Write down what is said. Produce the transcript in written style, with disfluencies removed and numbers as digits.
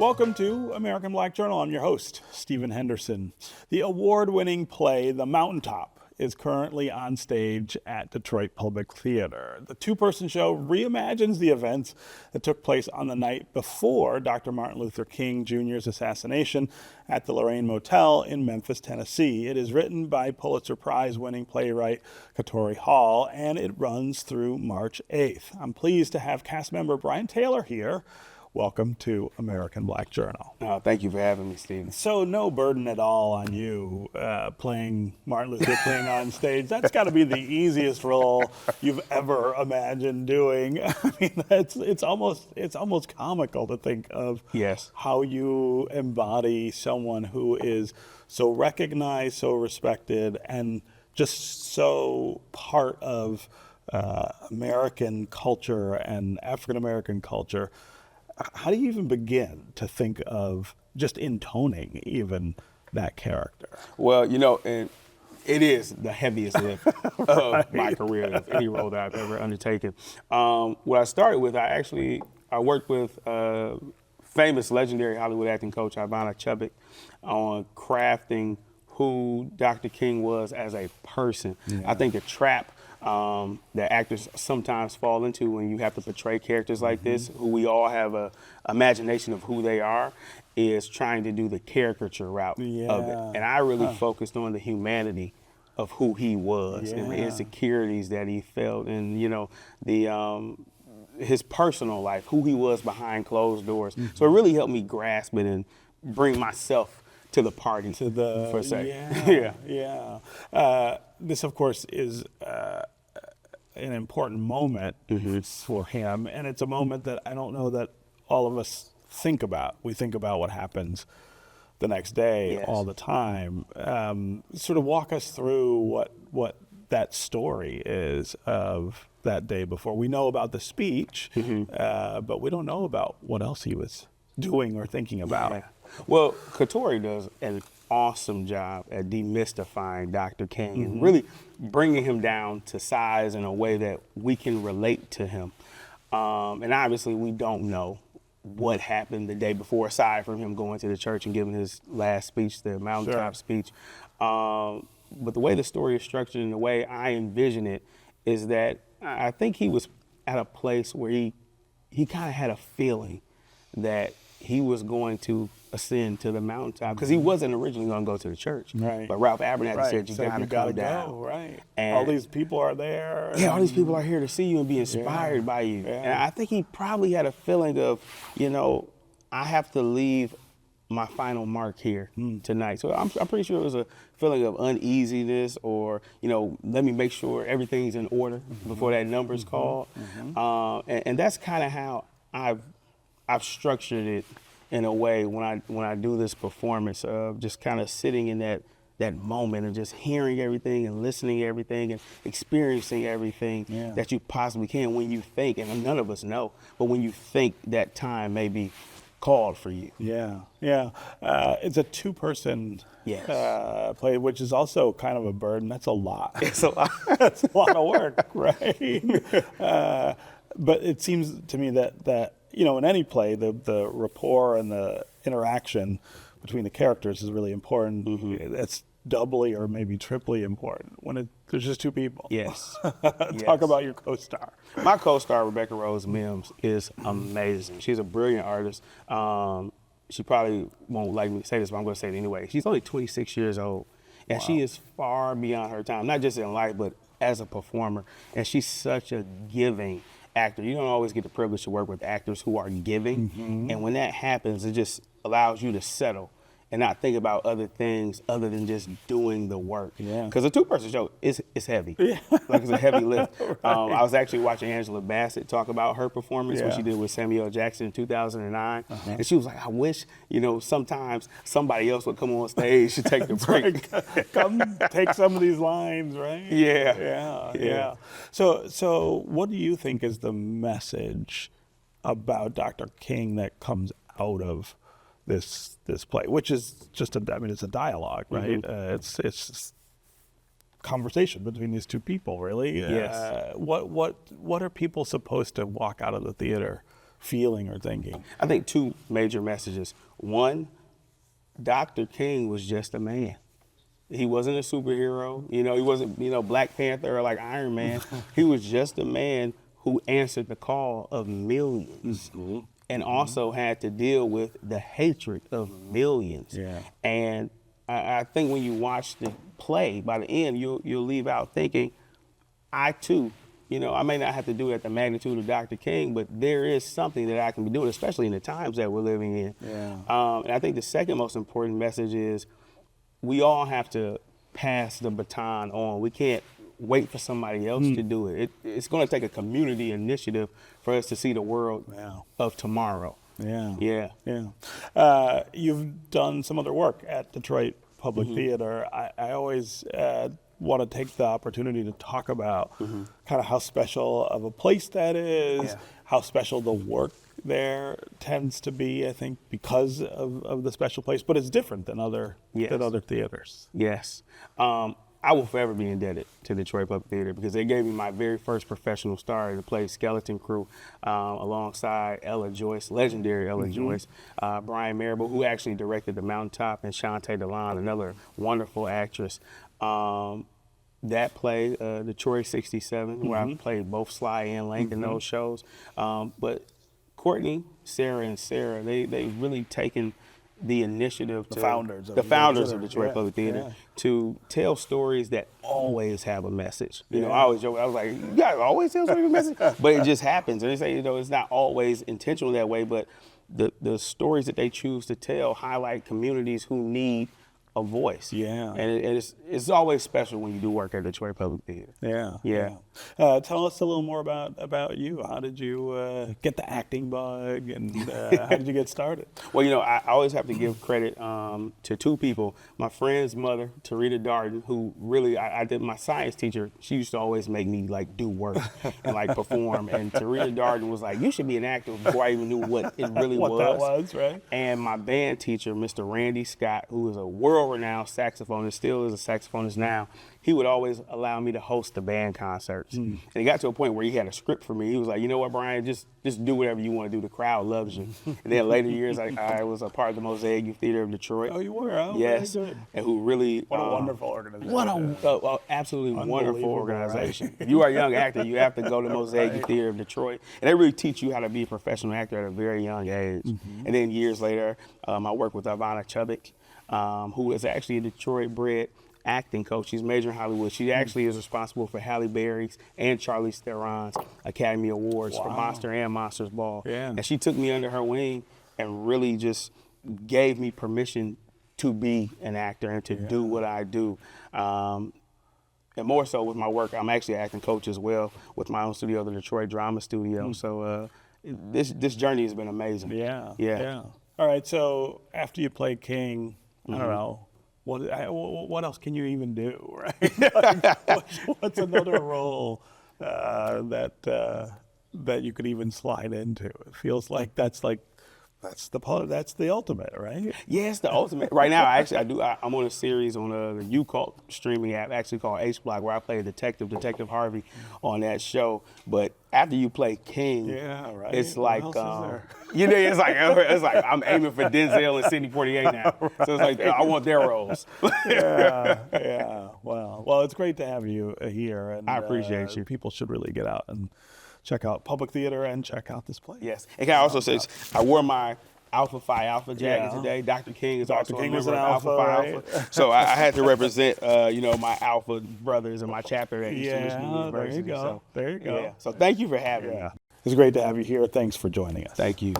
Welcome to American Black Journal. I'm your host, Stephen Henderson. The award-winning play, The Mountaintop, is currently on stage at Detroit Public Theater. The two-person show reimagines the events that took place on the night before Dr. Martin Luther King Jr.'s assassination at the Lorraine Motel in Memphis, Tennessee. It is written by Pulitzer Prize-winning playwright Katori Hall, and it runs through March 8th. I'm pleased to have cast member Brian Taylor here. Welcome to American Black Journal. Thank you for having me, Stephen. So no burden at all on you playing Martin Luther King on stage. That's got to be the easiest role you've ever imagined doing. I mean, it's almost comical to think of how you embody someone who is so recognized, so respected, and just so part of American culture and African American culture. How do you even begin to think of just intoning even that character? Well, and it is the heaviest lift of my career, of any role that I've ever undertaken. What I started with, I worked with famous, legendary Hollywood acting coach Ivana Chubbuck on crafting who Dr. King was as a person. Yeah. I think the trap that actors sometimes fall into when you have to portray characters like this, who we all have a imagination of who they are, is trying to do the caricature route of it. And I really focused on the humanity of who he was and the insecurities that he felt, and his personal life, who he was behind closed doors. So it really helped me grasp it and bring myself to the party, per se. This, of course, is an important moment for him, and it's a moment that I don't know that all of us think about. We think about what happens the next day all the time. Sort of walk us through what that story is of that day before. We know about the speech, but we don't know about what else he was doing or thinking about. Yeah. Well, Katori does an awesome job at demystifying Dr. King and really bringing him down to size in a way that we can relate to him. And obviously we don't know what happened the day before, aside from him going to the church and giving his last speech, the Mountaintop speech. But the way the story is structured and the way I envision it is that I think he was at a place where he kind of had a feeling that he was going to ascend to the mountaintop, because he wasn't originally going to go to the church. Right. But Ralph Abernathy said, you gotta go. Right. And all these people are there. Yeah, all these people are here to see you and be inspired by you. Yeah. And I think he probably had a feeling of, I have to leave my final mark here tonight. So I'm pretty sure it was a feeling of uneasiness, or, let me make sure everything's in order before that number's called. And that's kind of how I've structured it in a way when I do this performance of just kind of sitting in that moment and just hearing everything and listening to everything and experiencing everything that you possibly can when you think, and none of us know, but when you think that time may be called for you. It's a two-person play, which is also kind of a burden. That's a lot. It's a lot. That's a lot of work, right? But it seems to me that in any play, the rapport and the interaction between the characters is really important. It's doubly or maybe triply important when there's just two people. Yes. Talk about your co-star. My co-star, Rebecca Rose Mims, is amazing. She's a brilliant artist. She probably won't like me to say this, but I'm going to say it anyway. She's only 26 years old, and she is far beyond her time, not just in life, but as a performer. And she's such a giving actor. You don't always get the privilege to work with actors who are giving. And when that happens, it just allows you to settle and not think about other things other than just doing the work. Because a two-person show is heavy. Like, it's a heavy lift. I was actually watching Angela Bassett talk about her performance, what she did with Samuel L. Jackson in 2009. And she was like, I wish, sometimes somebody else would come on stage to take the break. Come take some of these lines, right? Yeah. So what do you think is the message about Dr. King that comes out of this play, which is just it's a dialogue, right? It's just conversation between these two people, really. Yes. What are people supposed to walk out of the theater feeling or thinking? I think two major messages. One, Dr. King was just a man. He wasn't a superhero. He wasn't, Black Panther or like Iron Man. He was just a man who answered the call of millions and also had to deal with the hatred of millions. Yeah. And I think when you watch the play, by the end, you'll leave out thinking, I too, I may not have to do it at the magnitude of Dr. King, but there is something that I can be doing, especially in the times that we're living in. Yeah. And I think the second most important message is we all have to pass the baton on. We can't wait for somebody else to do it. It's going to take a community initiative for us to see the world of tomorrow. Yeah. Yeah. Yeah. You've done some other work at Detroit Public Theater. I always want to take the opportunity to talk about kind of how special of a place that is, how special the work there tends to be, I think, because of the special place, but it's different than other theaters. Yes. I will forever be indebted to Detroit Public Theater because they gave me my very first professional star to play Skeleton Crew alongside Ella Joyce, legendary Ella Joyce, Brian Marable, who actually directed The Mountaintop, and Shantae DeLon, another wonderful actress. That play, Detroit 67, where I played both Sly and Link in those shows. But Courtney, Sarah, and Sarah, they really taken the initiative The to founders of Detroit Public Theater to tell stories that always have a message. I always joke, I was like, you guys always tell stories with a message? But it just happens. And they say, it's not always intentional that way, but the stories that they choose to tell highlight communities who need a voice. Yeah. And it's always special when you do work at Detroit Public Theater. Yeah. Tell us a little more about you. How did you get the acting bug, and how did you get started? Well, I always have to give credit to two people. My friend's mother, Tarita Darden, who really, I did my science teacher. She used to always make me like do work and like perform. And Tarita Darden was like, you should be an actor, before I even knew what it really what that was, right? And my band teacher, Mr. Randy Scott, who is a world-renowned saxophonist, still is a saxophonist now, he would always allow me to host the band concerts. And it got to a point where he had a script for me. He was like, you know what, Brian, just do whatever you want to do. The crowd loves you. And then later years, I was a part of the Mosaic Youth Theater of Detroit. Oh, you were? Oh, yes. Very good. And who really... What a wonderful organization. What a absolutely wonderful organization. Right? If you are a young actor, you have to go to Mosaic Youth Theater of Detroit. And they really teach you how to be a professional actor at a very young age. And then years later, I worked with Ivana Chubbuck, who is actually a Detroit-bred acting coach. She's majoring in Hollywood. She actually is responsible for Halle Berry's and Charlize Theron's Academy Awards for Monster and Monsters Ball. Yeah. And she took me under her wing and really just gave me permission to be an actor and to do what I do. And more so with my work, I'm actually an acting coach as well with my own studio, the Detroit Drama Studio. So this journey has been amazing. Yeah. All right, so after you play King, I don't know, what else can you even do, right? What's another role that you could even slide into? It feels like that's the ultimate, right? Yeah, it's the ultimate. Right now, I'm on a series on the UCult streaming app, actually called H Block, where I play a Detective Harvey, on that show. But after you play King, it's like it's like I'm aiming for Denzel and Sidney Poitier now. Right. So it's like I want their roles. Yeah. Well, it's great to have you here, and I appreciate you. People should really get out and check out Public Theater and check out this place. Yes. And can I also say, I wore my Alpha Phi Alpha jacket today. Dr. King is also a member of Alpha Phi Alpha. So I had to represent, my Alpha brothers and my chapter at Eastern Michigan University. There you go. So thank you for having me. It's great to have you here. Thanks for joining us. Thank you.